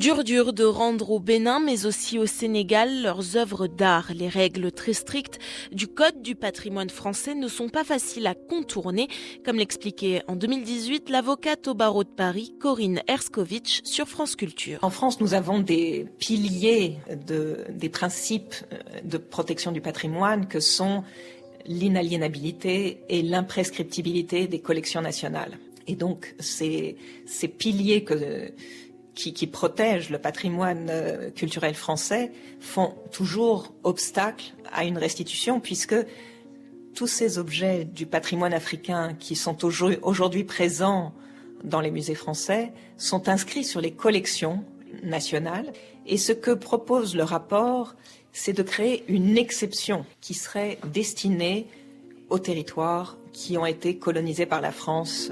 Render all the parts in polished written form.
Dur de rendre au Bénin, mais aussi au Sénégal, leurs œuvres d'art. Les règles très strictes du Code du patrimoine français ne sont pas faciles à contourner, comme l'expliquait en 2018 l'avocate au barreau de Paris, Corinne Herskovitch, sur France Culture. En France, nous avons des piliers des principes de protection du patrimoine que sont l'inaliénabilité et l'imprescriptibilité des collections nationales. Et donc, ces piliers qui protègent le patrimoine culturel français font toujours obstacle à une restitution, puisque tous ces objets du patrimoine africain qui sont aujourd'hui présents dans les musées français sont inscrits sur les collections nationales. Et ce que propose le rapport, c'est de créer une exception qui serait destinée aux territoires qui ont été colonisés par la France.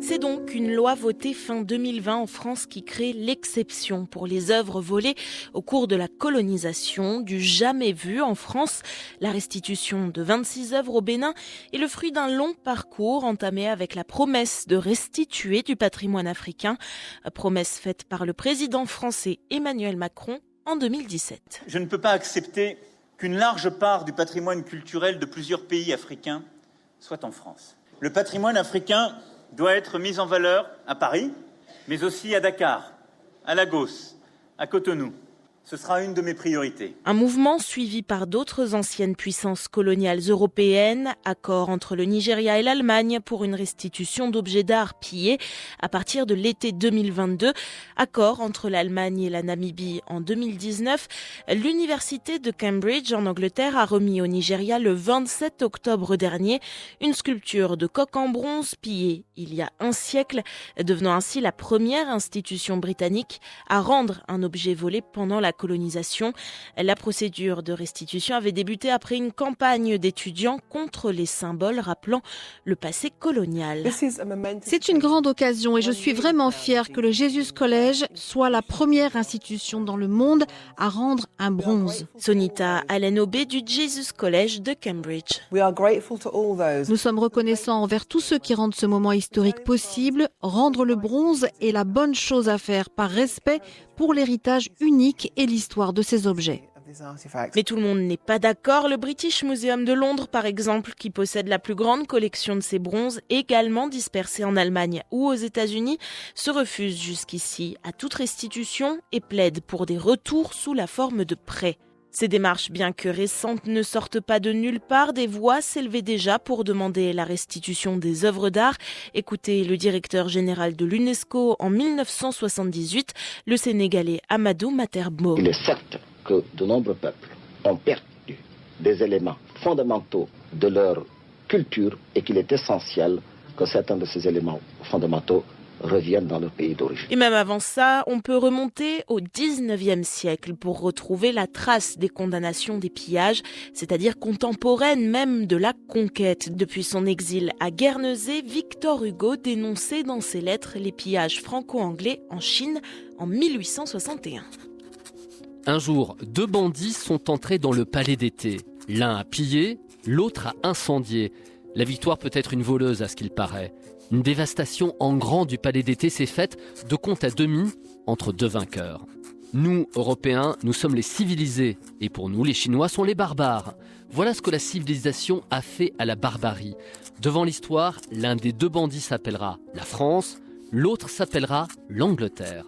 C'est donc une loi votée fin 2020 en France qui crée l'exception pour les œuvres volées au cours de la colonisation, du jamais vu en France. La restitution de 26 œuvres au Bénin est le fruit d'un long parcours entamé avec la promesse de restituer du patrimoine africain, promesse faite par le président français Emmanuel Macron en 2017. Je ne peux pas accepter qu'une large part du patrimoine culturel de plusieurs pays africains soit en France. Le patrimoine africain doit être mis en valeur à Paris, mais aussi à Dakar, à Lagos, à Cotonou. Ce sera une de mes priorités. Un mouvement suivi par d'autres anciennes puissances coloniales européennes, accord entre le Nigeria et l'Allemagne pour une restitution d'objets d'art pillés à partir de l'été 2022, accord entre l'Allemagne et la Namibie en 2019. L'université de Cambridge en Angleterre a remis au Nigeria le 27 octobre dernier une sculpture de coq en bronze pillée il y a un siècle, devenant ainsi la première institution britannique à rendre un objet volé pendant la colonisation. La procédure de restitution avait débuté après une campagne d'étudiants contre les symboles rappelant le passé colonial. C'est une grande occasion et je suis vraiment fière que le Jesus College soit la première institution dans le monde à rendre un bronze. Sonita Allen-Obé du Jesus College de Cambridge. Nous sommes reconnaissants envers tous ceux qui rendent ce moment historique possible. Rendre le bronze est la bonne chose à faire par respect pour l'héritage unique et l'histoire de ces objets. Mais tout le monde n'est pas d'accord. Le British Museum de Londres, par exemple, qui possède la plus grande collection de ces bronzes, également dispersés en Allemagne ou aux États-Unis, se refuse jusqu'ici à toute restitution et plaide pour des retours sous la forme de prêts. Ces démarches, bien que récentes, ne sortent pas de nulle part. Des voix s'élevaient déjà pour demander la restitution des œuvres d'art. Écoutez le directeur général de l'UNESCO en 1978, le Sénégalais Amadou Materbo. Il est certain que de nombreux peuples ont perdu des éléments fondamentaux de leur culture et qu'il est essentiel que certains de ces éléments fondamentaux reviennent dans leur pays d'origine. Et même avant ça, on peut remonter au 19e siècle pour retrouver la trace des condamnations des pillages, c'est-à-dire contemporaines même de la conquête. Depuis son exil à Guernesey, Victor Hugo dénonçait dans ses lettres les pillages franco-anglais en Chine en 1861. Un jour, deux bandits sont entrés dans le palais d'été. L'un a pillé, l'autre a incendié. La victoire peut être une voleuse à ce qu'il paraît. Une dévastation en grand du palais d'été s'est faite de compte à demi entre deux vainqueurs. Nous, Européens, nous sommes les civilisés et pour nous, les Chinois sont les barbares. Voilà ce que la civilisation a fait à la barbarie. Devant l'histoire, l'un des deux bandits s'appellera la France, l'autre s'appellera l'Angleterre.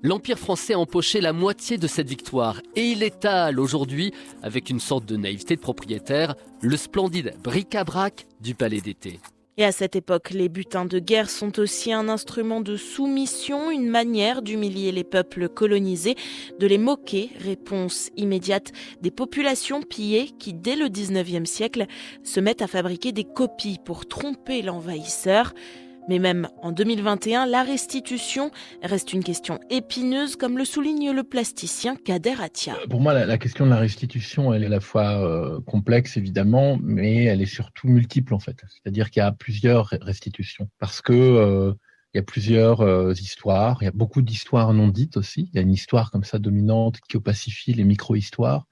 L'Empire français a empoché la moitié de cette victoire et il étale aujourd'hui, avec une sorte de naïveté de propriétaire, le splendide bric-à-brac du palais d'été. Et à cette époque, les butins de guerre sont aussi un instrument de soumission, une manière d'humilier les peuples colonisés, de les moquer, réponse immédiate des populations pillées qui, dès le 19e siècle, se mettent à fabriquer des copies pour tromper l'envahisseur. Mais même en 2021, la restitution reste une question épineuse, comme le souligne le plasticien Kader Atia. Pour moi, la question de la restitution, elle est à la fois complexe, évidemment, mais elle est surtout multiple, en fait. C'est-à-dire qu'il y a plusieurs restitutions. Parce que il y a plusieurs histoires. Il y a beaucoup d'histoires non dites aussi. Il y a une histoire comme ça dominante qui opacifie les micro-histoires.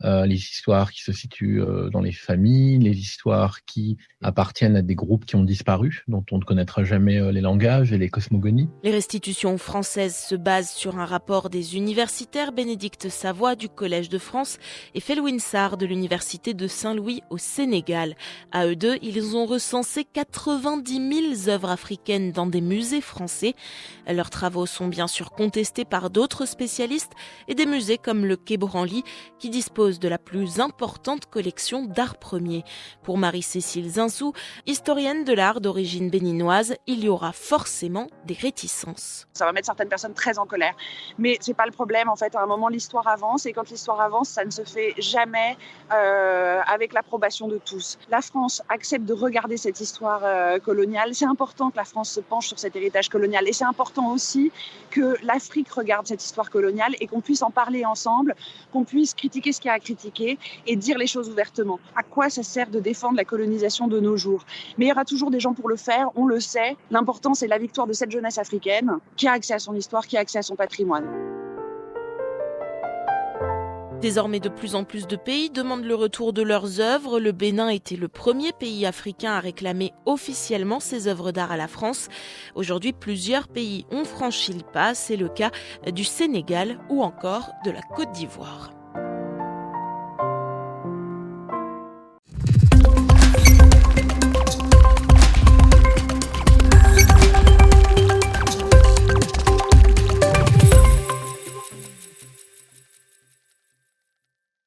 les histoires qui se situent dans les familles, les histoires qui appartiennent à des groupes qui ont disparu, dont on ne connaîtra jamais les langages et les cosmogonies. Les restitutions françaises se basent sur un rapport des universitaires Bénédicte Savoie du Collège de France et Felwine Sarr de l'Université de Saint-Louis au Sénégal. À eux deux, ils ont recensé 90 000 œuvres africaines dans des musées français. Leurs travaux sont bien sûr contestés par d'autres spécialistes et des musées comme le Quai Branly qui disposent de la plus importante collection d'art premier. Pour Marie-Cécile Zinsou, historienne de l'art d'origine béninoise, il y aura forcément des réticences. Ça va mettre certaines personnes très en colère, mais c'est pas le problème en fait. À un moment, l'histoire avance et quand l'histoire avance, ça ne se fait jamais avec l'approbation de tous. La France accepte de regarder cette histoire coloniale. C'est important que la France se penche sur cet héritage colonial et c'est important aussi que l'Afrique regarde cette histoire coloniale et qu'on puisse en parler ensemble, qu'on puisse critiquer ce qu'il y a à critiquer et dire les choses ouvertement. À quoi ça sert de défendre la colonisation de nos jours? Mais il y aura toujours des gens pour le faire, on le sait. L'important, c'est la victoire de cette jeunesse africaine qui a accès à son histoire, qui a accès à son patrimoine. Désormais, de plus en plus de pays demandent le retour de leurs œuvres. Le Bénin était le premier pays africain à réclamer officiellement ses œuvres d'art à la France. Aujourd'hui, plusieurs pays ont franchi le pas. C'est le cas du Sénégal ou encore de la Côte d'Ivoire.